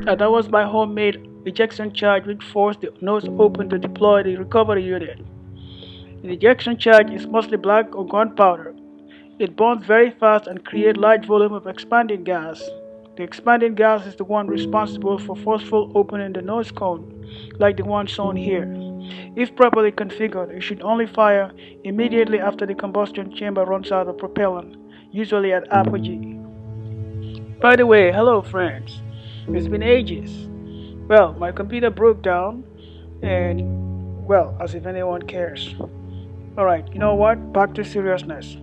That was my homemade ejection charge which forced the nose open to deploy the recovery unit. The ejection charge is mostly black or gunpowder. It burns very fast and creates large volume of expanding gas. The expanding gas is the one responsible for forceful opening the nose cone, like the one shown here. If properly configured, it should only fire immediately after the combustion chamber runs out of propellant, usually at apogee. By the way, hello friends. It's been ages. Well, my computer broke down, and well, as if anyone cares. Alright, you know what? Back to seriousness.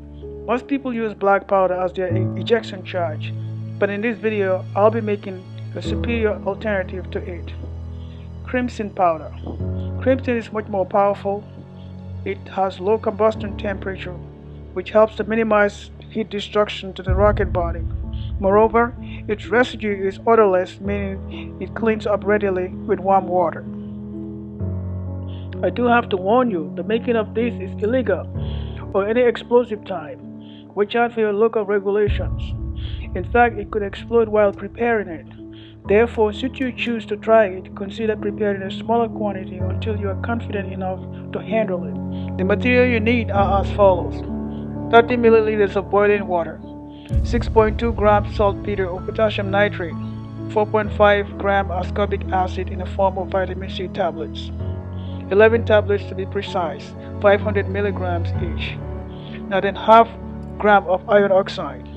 Most people use black powder as their ejection charge, but in this video, I'll be making a superior alternative to it. Crimson powder. Crimson is much more powerful. It has low combustion temperature, which helps to minimize heat destruction to the rocket body. Moreover, its residue is odorless, meaning it cleans up readily with warm water. I do have to warn you, the making of this is illegal, or any explosive type. Watch out for your local regulations. In fact, it could explode while preparing it. Therefore, should you choose to try it, consider preparing a smaller quantity until you are confident enough to handle it. The material you need are as follows: 30 milliliters of boiling water, 6.2 grams saltpeter or potassium nitrate, 4.5 gram ascorbic acid in the form of vitamin C tablets, 11 tablets to be precise, 500 milligrams each. Now then half gram of iron oxide.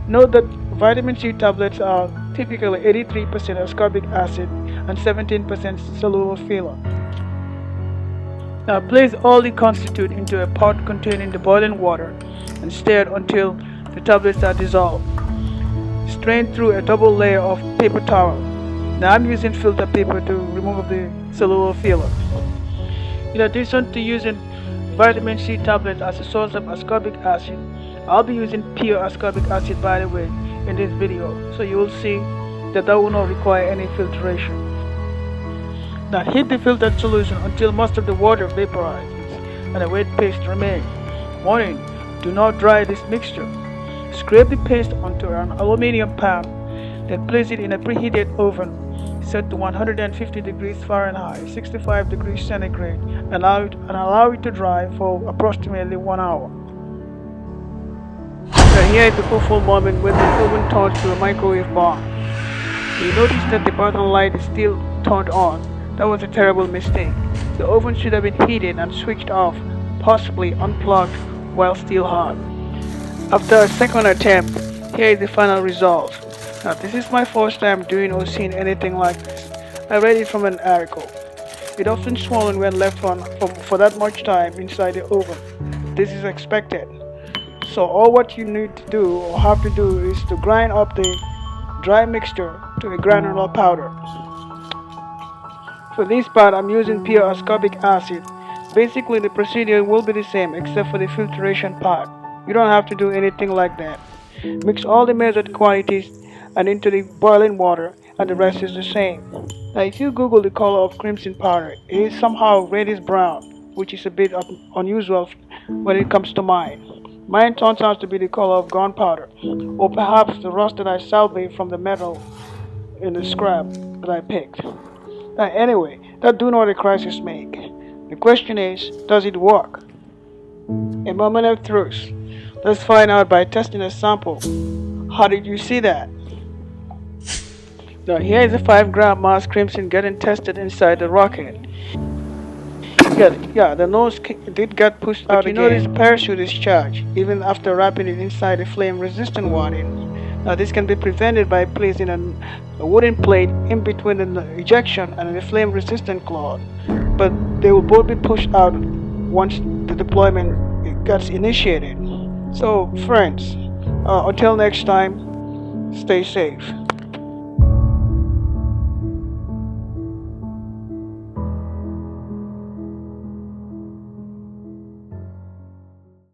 Note that vitamin C tablets are typically 83% ascorbic acid and 17% soluble filler. Now place all the constituent into a pot containing the boiling water and stir until the tablets are dissolved. Strain through a double layer of paper towel. Now I'm using filter paper to remove the soluble filler. In addition to using vitamin C tablets as a source of ascorbic acid, I'll be using pure ascorbic acid, by the way, in this video, so you will see that will not require any filtration. Now heat the filtered solution until most of the water vaporizes and a wet paste remains. Warning, do not dry this mixture. Scrape the paste onto an aluminum pan, then place it in a preheated oven set to 150 degrees Fahrenheit, 65 degrees centigrade, and allow it to dry for approximately 1 hour. Now here is the full moment when the oven turns to a microwave bar. You notice that the button light is still turned on. That was a terrible mistake. The oven should have been heated and switched off, possibly unplugged while still hot. After a second attempt, here is the final result. Now this is my first time doing or seeing anything like this. I read it from an article. It often swollen when left for that much time inside the oven. This is expected. So all what you need to do or have to do is to grind up the dry mixture to a granular powder. For this part I'm using pure ascorbic acid. Basically the procedure will be the same except for the filtration part. You don't have to do anything like that. Mix all the measured quantities and into the boiling water, and the rest is the same. Now if you Google the color of crimson powder, it is somehow reddish brown, which is a bit unusual when it comes to mine. Mine turns out to be the color of gunpowder, or perhaps the rust that I salvaged from the metal in the scrap that I picked. Now anyway, that do not a crisis make. The question is, does it work? A moment of truth. Let's find out by testing a sample. How did you see that? Now here is a 5 gram mass crimson getting tested inside the rocket. Yeah, the nose did get pushed out again. You notice the parachute is charged, even after wrapping it inside a flame-resistant one. Now this can be prevented by placing a wooden plate in between the ejection and the flame-resistant cloth, but they will both be pushed out once the deployment gets initiated. So friends, until next time, stay safe.